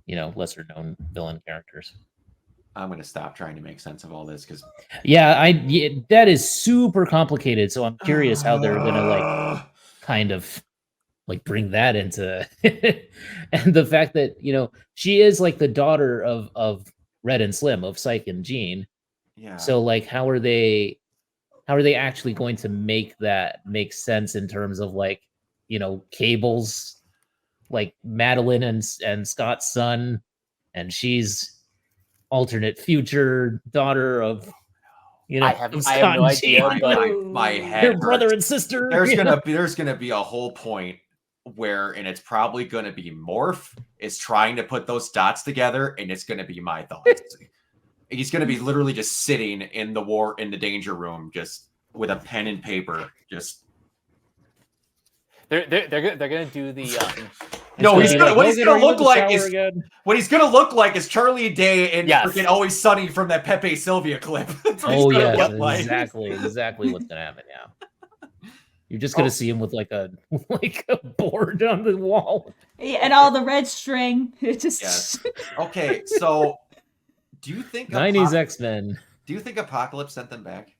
lesser known villain characters. I'm gonna stop trying to make sense of all this because Yeah, that is super complicated. So I'm curious how they're gonna kind of bring that into and the fact that she is like the daughter of Red and Slim, of Psyche and Jean. yeah. So how are they actually going to make that make sense in terms of Cable's Madeline and Scott's son, and she's alternate future daughter of I have of no Scott and idea, Jean. but my head Their brother hurts. and sister. There's gonna be a whole point where, and it's probably gonna be Morph is trying to put those dots together, and it's gonna be my thoughts. He's gonna be literally just sitting in the danger room, just with a pen and paper, just. they're gonna do the No, What he's gonna look like is Charlie Day and Yes. freaking Always Sunny from that Pepe Sylvia clip. That's what he's Oh gonna yeah, look like. exactly what's gonna happen. Yeah, you're just gonna see him with a board on the wall. Yeah, and all the red string. It just Yes. Okay, so do you think 90s X-Men? Do you think Apocalypse sent them back?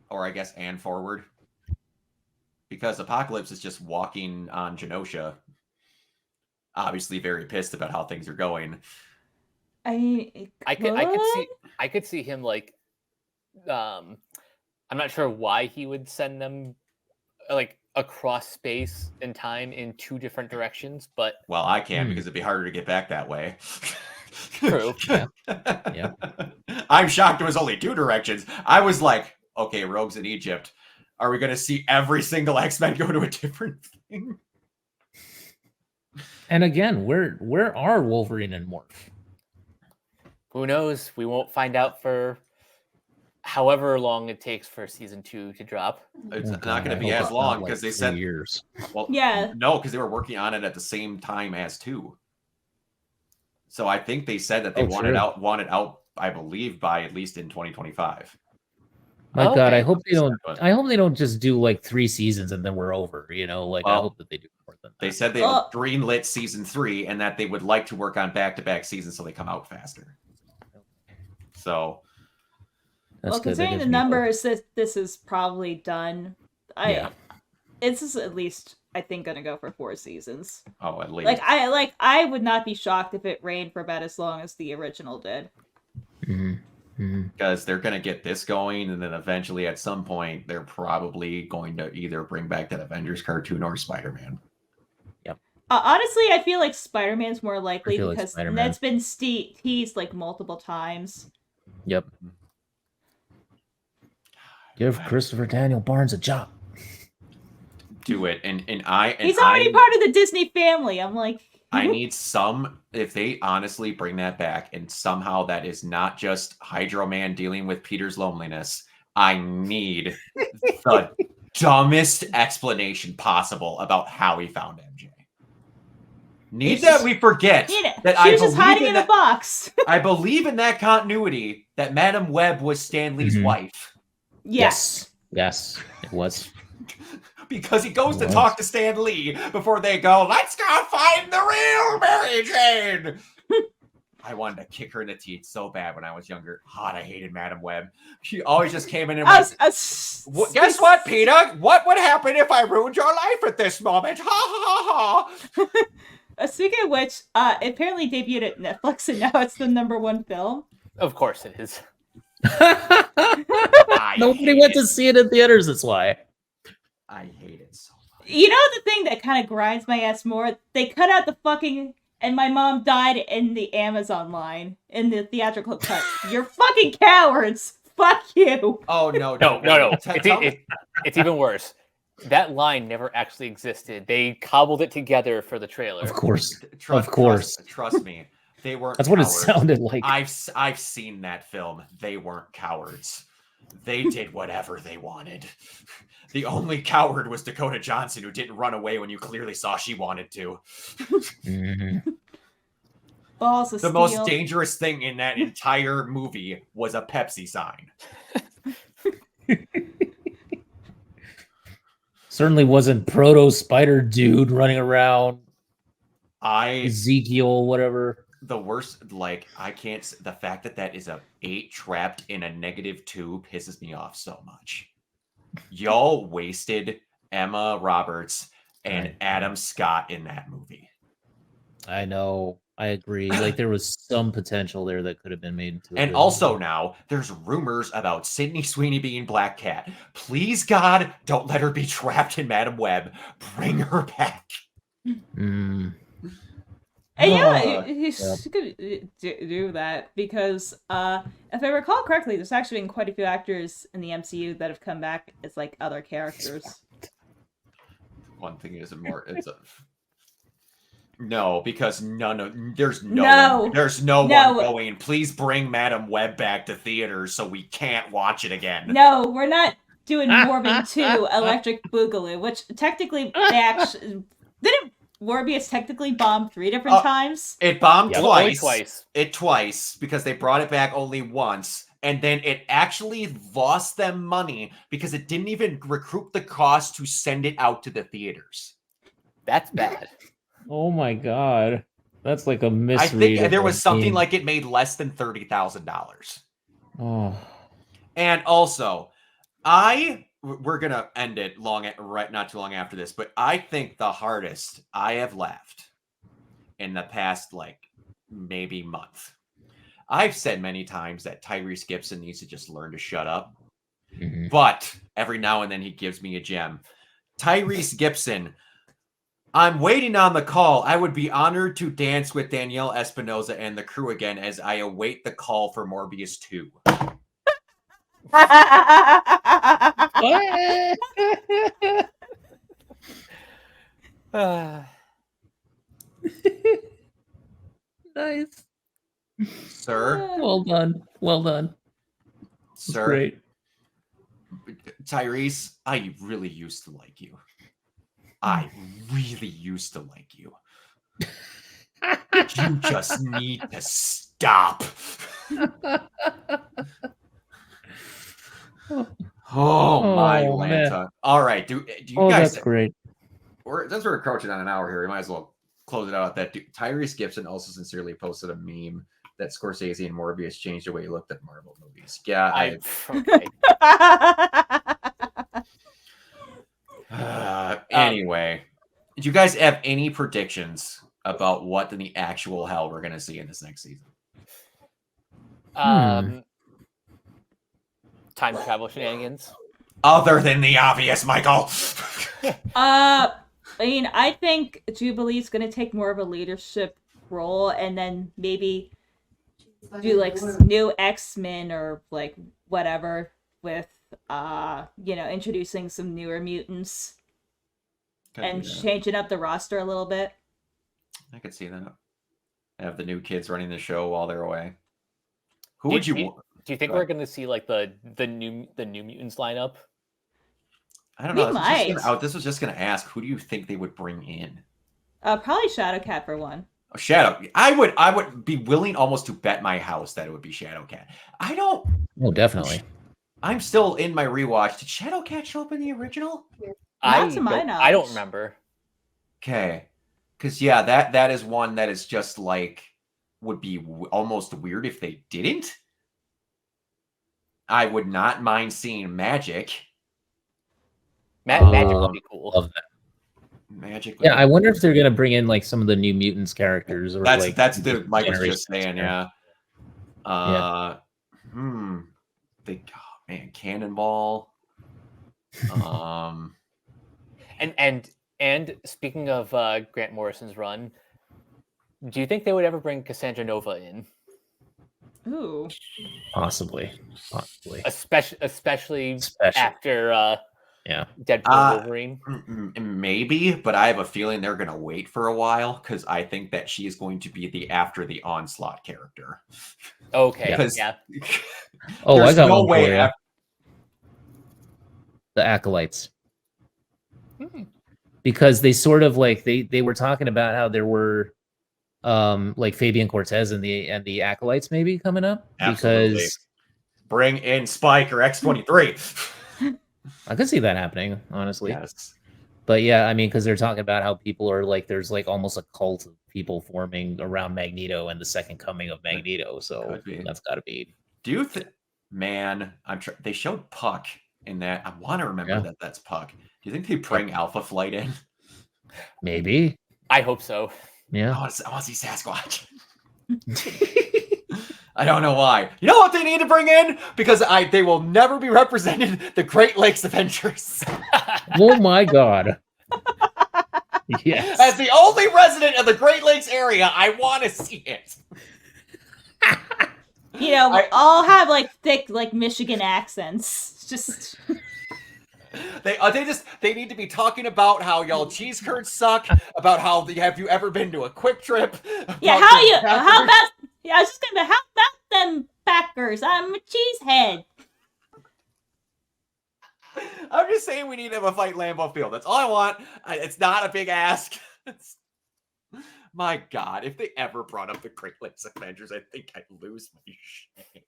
Or I guess and forward? Because Apocalypse is just walking on Genosha, obviously very pissed about how things are going. I mean, I could see him I'm not sure why he would send them across space and time in two different directions, but well, I can because it'd be harder to get back that way. True. Yeah. I'm shocked it was only two directions. I was like, okay, Rogue's in Egypt. Are we going to see every single X-Men go to a different thing? And again, where are Wolverine and Morph? Who knows? We won't find out for however long it takes for season 2 to drop. It's not going to be as long because they said years. Well, yeah, no, because they were working on it at the same time as 2. So I think they said that they want it out, I believe, by at least in 2025. My God, Okay. I hope they don't just do 3 seasons and then we're over. I hope that they do more than that. They said they greenlit season 3 and that they would like to work on back-to-back seasons so they come out faster. So, That's good. That considering gives the me hope. numbers, this is probably done. It's at least I think gonna go for 4 seasons. Oh, at least. I would not be shocked if it ran for about as long as the original did. Because they're going to get this going, and then eventually at some point, they're probably going to either bring back that Avengers cartoon or Spider-Man. Yep. Honestly, I feel like Spider-Man's more likely feel like because Spider-Man. Ned's been teased multiple times. Yep. Give Christopher Daniel Barnes a job. Do it. And he's already part of the Disney family. I'm like, I need if they honestly bring that back and somehow that is not just Hydro Man dealing with Peter's loneliness, I need the dumbest explanation possible about how he found MJ. That we forget that she was just hiding in a box. I believe in that continuity that Madam Web was Stan Lee's wife. Yes, it was. Because he goes to talk to Stan Lee before they go, let's go find the real Mary Jane. I wanted to kick her in the teeth so bad when I was younger. God, I hated Madam Web. She always just came in and went, guess what, Peter? What would happen if I ruined your life at this moment? Ha ha ha. Speaking of which, it apparently debuted at Netflix and now it's the #1 film. Of course it is. Nobody went to see it in theaters, that's why. I hate it so much. You know the thing that kind of grinds my ass more? They cut out the fucking and my mom died in the Amazon line in the theatrical cut. You're fucking cowards. Fuck you. Oh no. No. It's even worse. That line never actually existed. They cobbled it together for the trailer. Of course. Trust me. They weren't That's cowards. what it sounded like. I've seen that film. They weren't cowards. They did whatever they wanted. The only coward was Dakota Johnson, who didn't run away when you clearly saw she wanted to. Balls of The steel. most dangerous thing in that entire movie was a Pepsi sign. Certainly wasn't proto spider dude running around. I Ezekiel, whatever. the worst, like, I can't. The fact that is a 8 trapped in a -2 pisses me off so much. Y'all wasted Emma Roberts and Adam Scott in that movie. I know. I agree. Like there was some potential there that could have been made into. And also now there's rumors about Sydney Sweeney being Black Cat. Please God, don't let her be trapped in Madam Web. Bring her back. Mm. And yeah, you could do that because if I recall correctly, there's actually been quite a few actors in the MCU that have come back as like other characters. One thing is no, because there's no one going. Please bring Madam Web back to theaters so we can't watch it again. No, we're not doing Morbin 2 Electric Boogaloo, which technically they actually didn't. Morbius technically bombed 3 different times. It bombed twice. Twice because they brought it back only once. And then it actually lost them money because it didn't even recoup the cost to send it out to the theaters. That's bad. Oh my God. That's like a misread. I think there was something like it made less than $30,000. Oh. And also, we're going to end it not too long after this, but I think the hardest I have laughed in the past, like, maybe month. I've said many times that Tyrese Gibson needs to just learn to shut up. Mm-hmm. But every now and then he gives me a gem. Tyrese Gibson, I'm waiting on the call. I would be honored to dance with Danielle Espinosa and the crew again as I await the call for Morbius 2. Nice. Sir. Well done. Well done. Sir. Great. Tyrese, I really used to like you. I really used to like you. You just need to stop. Oh my Lanta. Man. All right. Do you guys... that's great. Since we're approaching on an hour here, we might as well close it out at that. Tyrese Gibson also sincerely posted a meme that Scorsese and Morbius changed the way he looked at Marvel movies. Yeah. Anyway, do you guys have any predictions about what in the actual hell we're going to see in this next season? Time travel shenanigans. Other than the obvious, Michael. I mean, I think Jubilee's going to take more of a leadership role and then maybe do like new X-Men or like whatever with introducing some newer mutants and changing up the roster a little bit. I could see that. Have the new kids running the show while they're away. Who would you do you think we're going to see like the new mutants lineup? I don't know. This was just going to ask, who do you think they would bring in? Probably Shadowcat for one. Oh, Shadow. I would be willing almost to bet my house that it would be Shadowcat. I don't. Oh, definitely. I'm still in my rewatch. Did Shadowcat show up in the original? Not to my knowledge. I don't remember. Okay. Because, yeah, that is one that is just like, would be almost weird if they didn't. I would not mind seeing Magic. Magic would be cool. Love that. Magic. Yeah, I wonder if they're gonna bring in like some of the New Mutants characters, or that's the Mike was just saying. Yeah. Cannonball. And speaking of Grant Morrison's run, do you think they would ever bring Cassandra Nova in? Ooh, possibly. Especially after Deadpool Wolverine. Maybe, but I have a feeling they're going to wait for a while because I think that she is going to be after the Onslaught character. Okay. I got no way. the acolytes. Hmm. Because they sort of like they were talking about how there were like Fabian Cortez and the acolytes maybe coming up. Absolutely. Because bring in Spike or X-23. I could see that happening, honestly. Yes. But yeah, I mean, because they're talking about how people are like, there's like almost a cult of people forming around Magneto and the second coming of Magneto. So that's got to be. Do you think, man? They showed Puck in that. I want to remember that that's Puck. Do you think they bring Alpha Flight in? Maybe. I hope so. Yeah. I want to see Sasquatch. I don't know why. You know what they need to bring in? Because they will never be represented, the Great Lakes Avengers. Oh my God. Yes. As the only resident of the Great Lakes area, I want to see it. You know, all have like thick like Michigan accents. Just they need to be talking about how y'all cheese curds suck, about how have you ever been to a Quick Trip? Yeah, how about yeah, I was just gonna how about them Packers? I'm a cheesehead. I'm just saying we need to have a fight Lambeau Field. That's all I want. It's not a big ask. My God, if they ever brought up the Great Lakes Avengers, I think I'd lose my shit.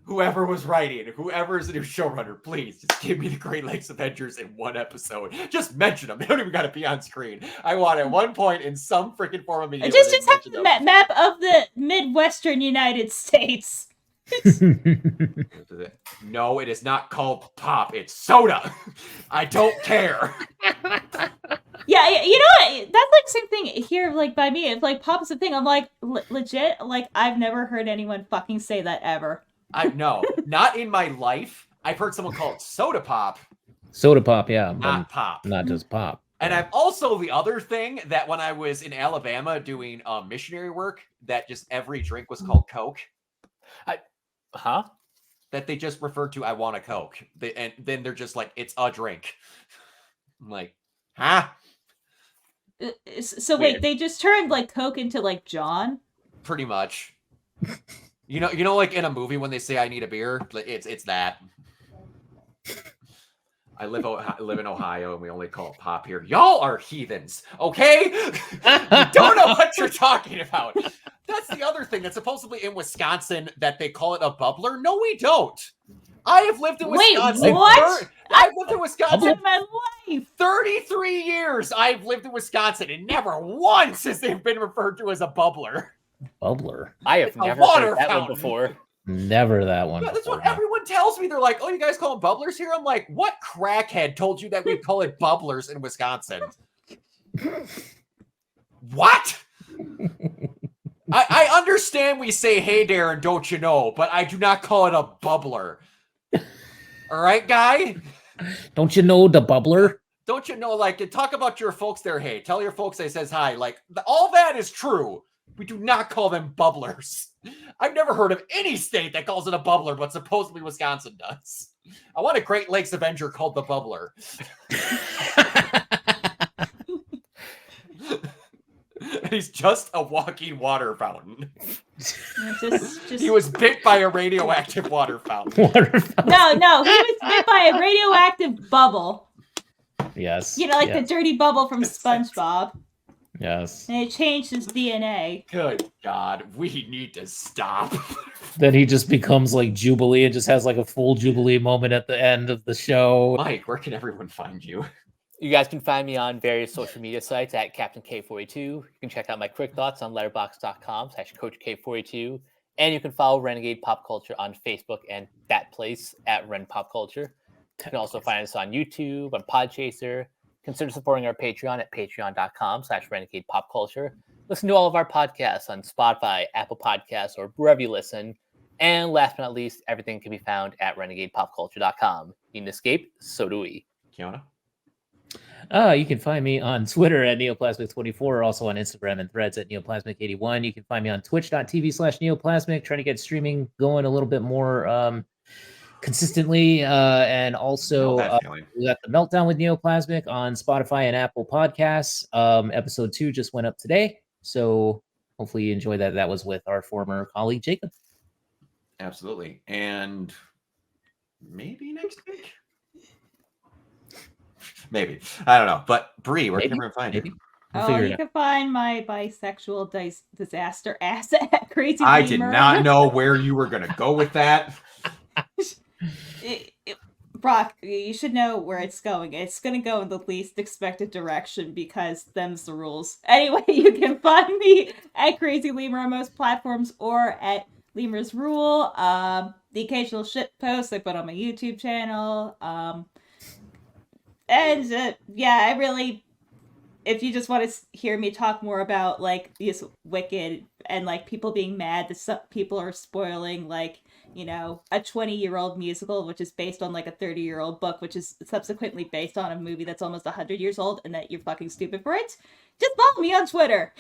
Whoever was writing, whoever is the new showrunner, please just give me the Great Lakes Avengers in one episode. Just mention them. They don't even got to be on screen. I want at one point in some freaking form of media. Just have the map of the Midwestern United States. No, it is not called pop. It's soda. I don't care. Yeah, you know what? That's like same thing here. Like by me, if like pop is a thing, I'm like legit. Like I've never heard anyone fucking say that ever. No, not in my life. I've heard someone call it soda pop. Soda pop, yeah. Not pop. Not just pop. And I'm also the other thing that when I was in Alabama doing missionary work, that just every drink was called Coke. That they just referred to, I want a Coke. And then they're just like, it's a drink. I'm like, huh? So wait, they just turned like Coke into like John? Pretty much. You know, like in a movie when they say I need a beer, it's that. I live in Ohio and we only call it pop here. Y'all are heathens, okay? You don't know what you're talking about. That's the other thing that's supposedly in Wisconsin that they call it a bubbler. No, we don't. I have lived in Wisconsin. Wait, what? I've lived in Wisconsin in my life. 33 years. I've lived in Wisconsin, and never once has they been referred to as a bubbler. Bubbler. I have never heard that one before. Never that one. Yeah, that's what everyone tells me. They're like, "Oh, you guys call them bubblers here?" I'm like, "What crackhead told you that we call it bubblers in Wisconsin?" What? I understand we say "Hey, Darren, don't you know?" but I do not call it a bubbler. All right, guy? Don't you know the bubbler? Don't you know, like, talk about your folks there, hey. Tell your folks they says hi. Like, all that is true. We do not call them bubblers. I've never heard of any state that calls it a bubbler, but supposedly Wisconsin does. I want a Great Lakes Avenger called the Bubbler. He's just a walking water fountain. He was bit by a radioactive water fountain. No, he was bit by a radioactive bubble. Yes. You know, like the dirty bubble from SpongeBob. Yes. And it changed his DNA. Good God, we need to stop. Then he just becomes like Jubilee and just has like a full Jubilee moment at the end of the show. Mike, where can everyone find you? You guys can find me on various social media sites at Captain K42. You can check out my quick thoughts on letterboxd.com/Coach K42. And you can follow Renegade Pop Culture on Facebook and that place at Ren Pop Culture. You can also find us on YouTube, on Podchaser. Consider supporting our Patreon at patreon.com/Renegade Pop Culture. Listen to all of our podcasts on Spotify, Apple Podcasts, or wherever you listen. And last but not least, everything can be found at renegadepopculture.com. You can escape, so do we. Kiana? You can find me on Twitter at Neoplasmic24, also on Instagram and Threads at Neoplasmic81. You can find me on twitch.tv/Neoplasmic, trying to get streaming going a little bit more consistently. And also, we got the Meltdown with Neoplasmic on Spotify and Apple Podcasts. Episode 2 just went up today, so hopefully you enjoy that. That was with our former colleague, Jacob. Absolutely. And maybe next week. Maybe. I don't know. But Bree, where can Maybe, everyone find maybe. you? We'll Oh, figure you it out. can find my bisexual disaster ass at Crazy I Lemur. did not know where you were going to go with that. Brock, you should know where it's going. It's going to go in the least expected direction because them's the rules. Anyway, you can find me at Crazy Lemur on most platforms or at Lemur's Rule. The occasional shit posts I put on my YouTube channel. I really, if you just want to hear me talk more about like these Wicked and like people being mad that some people are spoiling like, you know, a 20-year-old musical which is based on like a 30-year-old book which is subsequently based on a movie that's almost 100 years old and that you're fucking stupid for it, just follow me on Twitter.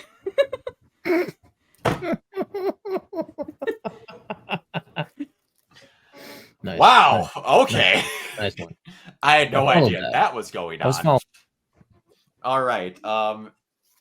Nice. Wow. Okay. Nice one. I had no I followed idea that was going I was on. following. All right.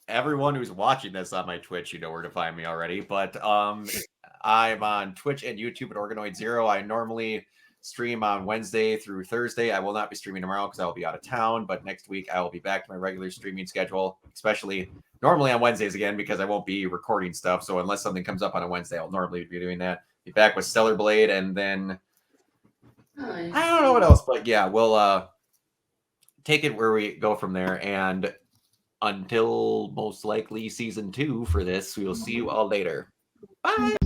Everyone who's watching this on my Twitch, you know where to find me already. But I'm on Twitch and YouTube at Organoid Zero. I normally stream on Wednesday through Thursday. I will not be streaming tomorrow because I will be out of town. But next week I will be back to my regular streaming schedule, especially normally on Wednesdays again because I won't be recording stuff. So unless something comes up on a Wednesday, I'll normally be doing that. Be back with Stellar Blade, and then I don't know what else, but yeah, we'll take it where we go from there. And until most likely season 2 for this, we will see you all later. Bye.